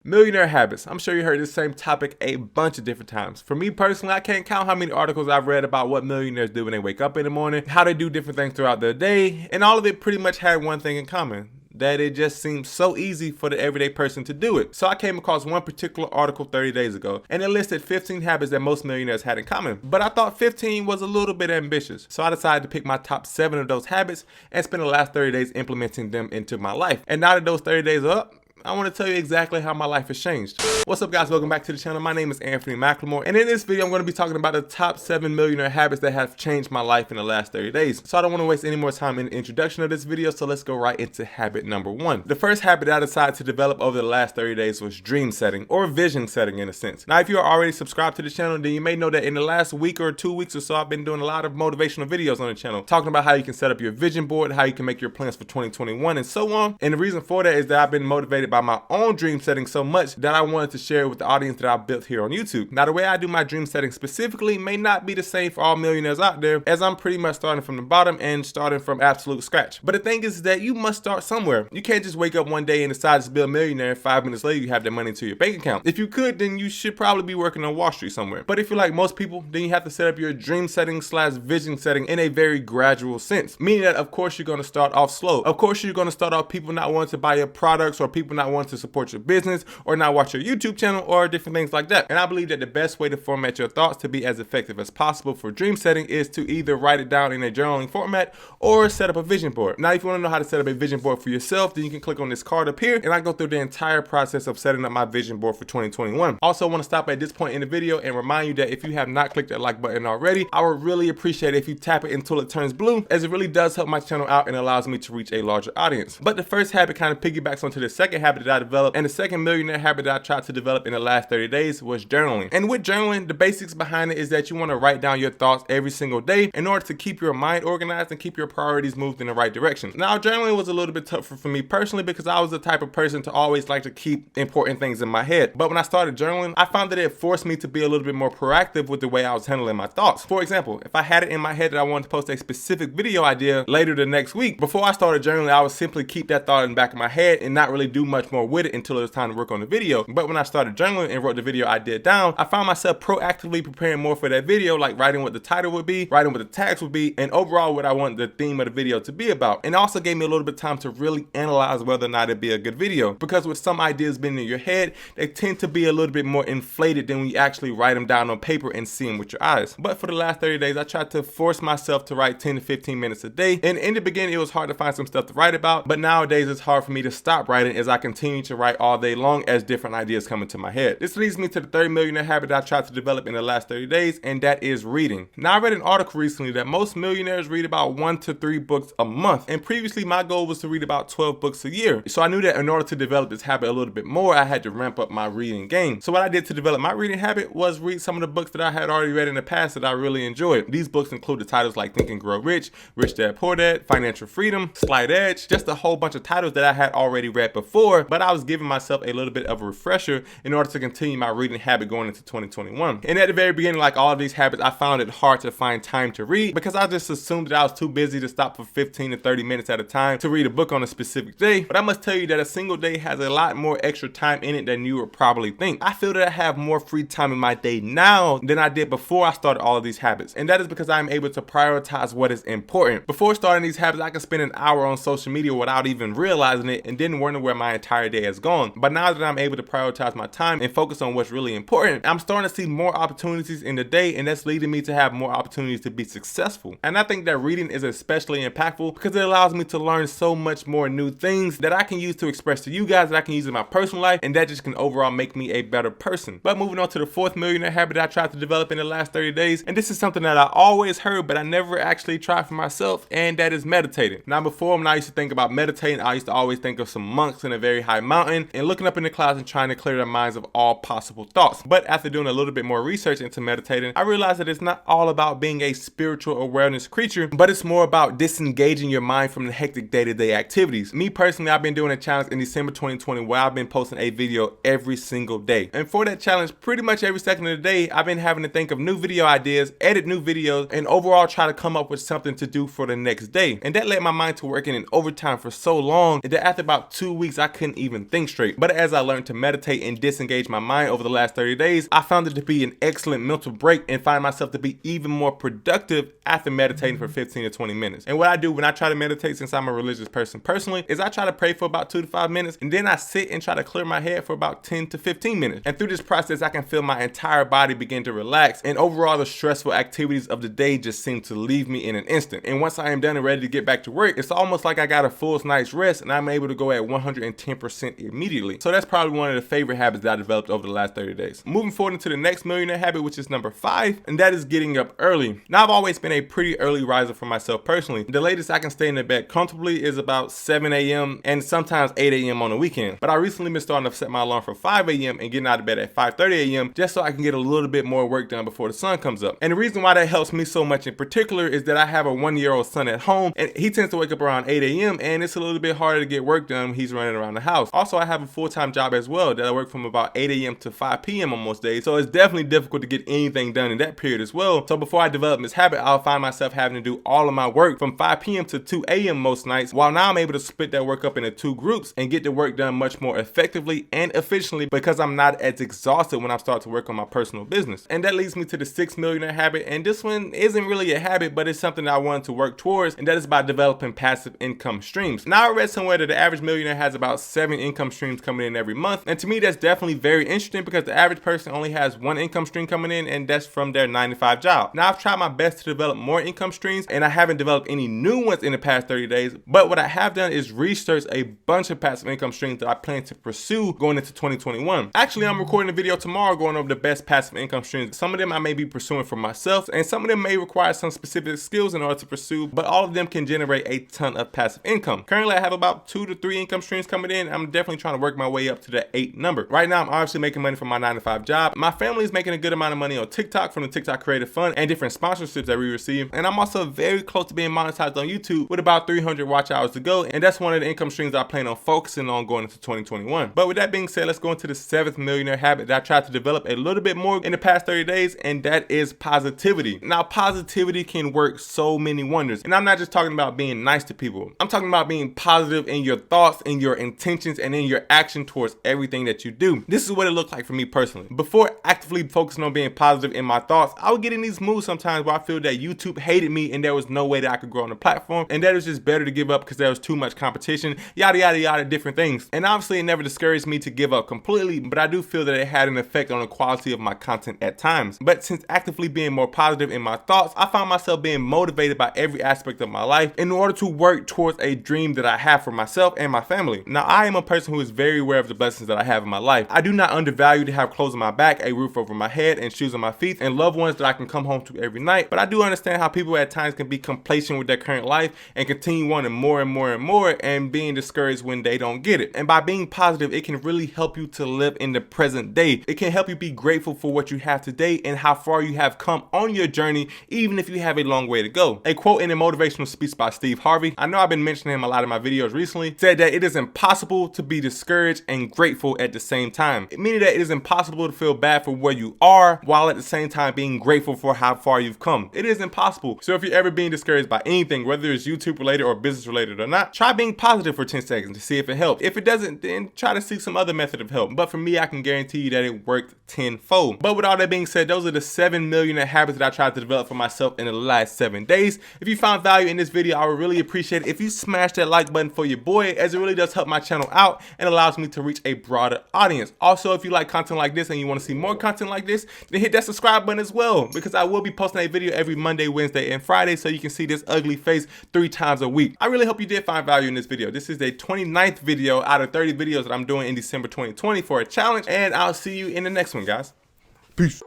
Millionaire habits. I'm sure you heard this same topic a bunch of different times. For me personally, I can't count how many articles I've read about what millionaires do when they wake up in the morning, how they do different things throughout their day, and all of it pretty much had one thing in common: that it just seems so easy for the everyday person to do it. So I came across one particular article 30 days ago, and it listed 15 habits that most millionaires had in common. But I thought 15 was a little bit ambitious. So I decided to pick my top 7 of those habits and spend the last 30 days implementing them into my life. And now that those 30 days are up, I want to tell you exactly how my life has changed. What's up, guys? Welcome back to the channel. My name is Anthony McLemore, and in this video I'm going to be talking about the top 7 millionaire habits that have changed my life in the last 30 days. So I don't want to waste any more time in the introduction of this video, so let's go right into habit number 1. The first habit I decided to develop over the last 30 days was dream setting, or vision setting in a sense. Now, if you are already subscribed to the channel, then you may know that in the last week or 2 weeks or so, I've been doing a lot of motivational videos on the channel, talking about how you can set up your vision board, how you can make your plans for 2021, and so on. And the reason for that is that I've been motivated by my own dream setting so much that I wanted to share with the audience that I built here on YouTube. Now, the way I do my dream setting specifically may not be the same for all millionaires out there, as I'm pretty much starting from the bottom and starting from absolute scratch. But the thing is that you must start somewhere. You can't just wake up one day and decide to be a millionaire and 5 minutes later you have that money into your bank account. If you could, then you should probably be working on Wall Street somewhere. But if you're like most people, then you have to set up your dream setting / vision setting in a very gradual sense. Meaning that, of course, you're going to start off slow. Of course, you're going to start off people not wanting to buy your products, or people not wanting to support your business, or not watch your YouTube channel, or different things like that. And I believe that the best way to format your thoughts to be as effective as possible for dream setting is to either write it down in a journaling format or set up a vision board. Now, if you want to know how to set up a vision board for yourself, then you can click on this card up here, and I go through the entire process of setting up my vision board for 2021. Also, I want to stop at this point in the video and remind you that if you have not clicked that like button already, I would really appreciate it if you tap it until it turns blue, as it really does help my channel out and allows me to reach a larger audience. But the first habit kind of piggybacks onto the second habit that I developed, and the second millionaire habit that I tried to develop in the last 30 days was journaling. And with journaling, the basics behind it is that you want to write down your thoughts every single day in order to keep your mind organized and keep your priorities moved in the right direction. Now, journaling was a little bit tougher for me personally because I was the type of person to always like to keep important things in my head. But when I started journaling, I found that it forced me to be a little bit more proactive with the way I was handling my thoughts. For example, if I had it in my head that I wanted to post a specific video idea later the next week, before I started journaling, I would simply keep that thought in the back of my head and not really do much more with it until it was time to work on the video. But when I started journaling and wrote the video idea down, I found myself proactively preparing more for that video, like writing what the title would be, writing what the tags would be, and overall what I want the theme of the video to be about. And it also gave me a little bit of time to really analyze whether or not it'd be a good video, because with some ideas being in your head, they tend to be a little bit more inflated than when you actually write them down on paper and see them with your eyes. But for the last 30 days, I tried to force myself to write 10 to 15 minutes a day, and in the beginning it was hard to find some stuff to write about, but nowadays it's hard for me to stop writing as I continue to write all day long as different ideas come into my head. This leads me to the third millionaire habit that I tried to develop in the last 30 days, and that is reading. Now, I read an article recently that most millionaires read about 1 to 3 books a month, and previously my goal was to read about 12 books a year. So I knew that in order to develop this habit a little bit more, I had to ramp up my reading game. So what I did to develop my reading habit was read some of the books that I had already read in the past that I really enjoyed. These books include the titles like Think and Grow Rich, Rich Dad Poor Dad, Financial Freedom, Slight Edge, just a whole bunch of titles that I had already read before, but I was giving myself a little bit of a refresher in order to continue my reading habit going into 2021. And at the very beginning, like all of these habits, I found it hard to find time to read because I just assumed that I was too busy to stop for 15 to 30 minutes at a time to read a book on a specific day. But I must tell you that a single day has a lot more extra time in it than you would probably think. I feel that I have more free time in my day now than I did before I started all of these habits. And that is because I'm able to prioritize what is important. Before starting these habits, I could spend an hour on social media without even realizing it and didn't wonder where my entire day has gone. But now that I'm able to prioritize my time and focus on what's really important, I'm starting to see more opportunities in the day, and that's leading me to have more opportunities to be successful. And I think that reading is especially impactful because it allows me to learn so much more new things that I can use to express to you guys, that I can use in my personal life, and that just can overall make me a better person. But moving on to the fourth millionaire habit I tried to develop in the last 30 days, and this is something that I always heard but I never actually tried for myself, and that is meditating. Now, before, when I used to think about meditating, I used to always think of some monks in a very high mountain and looking up in the clouds and trying to clear their minds of all possible thoughts. But after doing a little bit more research into meditating, I realized that it's not all about being a spiritual awareness creature, but it's more about disengaging your mind from the hectic day-to-day activities. Me personally, I've been doing a challenge in December 2020 where I've been posting a video every single day. And for that challenge, pretty much every second of the day, I've been having to think of new video ideas, edit new videos, and overall try to come up with something to do for the next day. And that led my mind to working in overtime for so long that after about 2 weeks, I couldn't even think straight. But as I learned to meditate and disengage my mind over the last 30 days, I found it to be an excellent mental break and find myself to be even more productive after meditating for 15 to 20 minutes. And what I do when I try to meditate, since I'm a religious person personally, is I try to pray for about 2 to 5 minutes, and then I sit and try to clear my head for about 10 to 15 minutes. And through this process, I can feel my entire body begin to relax, and overall the stressful activities of the day just seem to leave me in an instant. And once I am done and ready to get back to work, it's almost like I got a full night's rest and I'm able to go at 110% immediately. So that's probably one of the favorite habits that I developed over the last 30 days. Moving forward into the next millionaire habit, which is number 5, and that is getting up early. Now, I've always been a pretty early riser for myself personally. The latest I can stay in the bed comfortably is about 7 a.m. and sometimes 8 a.m. on the weekend. But I recently been starting to set my alarm for 5 a.m. and getting out of bed at 5:30 a.m. just so I can get a little bit more work done before the sun comes up. And the reason why that helps me so much in particular is that I have a 1-year-old son at home, and he tends to wake up around 8 a.m. and it's a little bit harder to get work done when he's running around the house. Also, I have a full-time job as well that I work from about 8 a.m. to 5 p.m. on most days, so it's definitely difficult to get anything done in that period as well. So before I develop this habit, I'll find myself having to do all of my work from 5 p.m. to 2 a.m. most nights, while now I'm able to split that work up into 2 groups and get the work done much more effectively and efficiently because I'm not as exhausted when I start to work on my personal business. And that leads me to the 6th millionaire habit, and this one isn't really a habit, but it's something that I wanted to work towards, and that is by developing passive income streams. Now, I read somewhere that the average millionaire has about 7 income streams coming in every month, and to me that's definitely very interesting because the average person only has 1 income stream coming in, and that's from their 9-to-5 job. Now, I've tried my best to develop more income streams, and I haven't developed any new ones in the past 30 days, but what I have done is research a bunch of passive income streams that I plan to pursue going into 2021. Actually, I'm recording a video tomorrow going over the best passive income streams. Some of them I may be pursuing for myself, and some of them may require some specific skills in order to pursue, but all of them can generate a ton of passive income. Currently, I have about 2 to 3 income streams coming in. I'm definitely trying to work my way up to the 8 number. Right now, I'm obviously making money from my 9-to-5 job. My family is making a good amount of money on TikTok from the TikTok Creative Fund and different sponsorships that we receive. And I'm also very close to being monetized on YouTube with about 300 watch hours to go. And that's one of the income streams I plan on focusing on going into 2021. But with that being said, let's go into the 7th millionaire habit that I tried to develop a little bit more in the past 30 days, and that is positivity. Now, positivity can work so many wonders. And I'm not just talking about being nice to people. I'm talking about being positive in your thoughts, in your intentions, and in your action towards everything that you do. This is what it looked like for me personally. Before actively focusing on being positive in my thoughts, I would get in these moods sometimes where I feel that YouTube hated me and there was no way that I could grow on the platform, and that it was just better to give up because there was too much competition, yada yada yada, different things. And obviously it never discouraged me to give up completely, but I do feel that it had an effect on the quality of my content at times. But since actively being more positive in my thoughts, I found myself being motivated by every aspect of my life in order to work towards a dream that I have for myself and my family. Now, I am a person who is very aware of the blessings that I have in my life. I do not undervalue to have clothes on my back, a roof over my head, and shoes on my feet, and loved ones that I can come home to every night. But I do understand how people at times can be complacent with their current life and continue wanting more and more and more and being discouraged when they don't get it. And by being positive, it can really help you to live in the present day. It can help you be grateful for what you have today and how far you have come on your journey, even if you have a long way to go. A quote in a motivational speech by Steve Harvey, I know I've been mentioning him a lot in my videos recently, said that it is impossible to be discouraged and grateful at the same time. Meaning that it is impossible to feel bad for where you are while at the same time being grateful for how far you've come. It is impossible. So if you're ever being discouraged by anything, whether it's YouTube related or business related or not, try being positive for 10 seconds to see if it helps. If it doesn't, then try to seek some other method of help. But for me, I can guarantee you that it worked tenfold. But with all that being said, those are the 7 millionaire habits that I tried to develop for myself in the last 7 days. If you found value in this video, I would really appreciate it if you smash that like button for your boy, as it really does help my channel out and allows me to reach a broader audience. Also, if you like content like this and you want to see more content like this, then hit that subscribe button as well, because I will be posting a video every Monday, Wednesday, and Friday, so you can see this ugly face 3 times a week. I really hope you did find value in this video. This is the 29th video out of 30 videos that I'm doing in December 2020 for a challenge, and I'll see you in the next one, guys. Peace.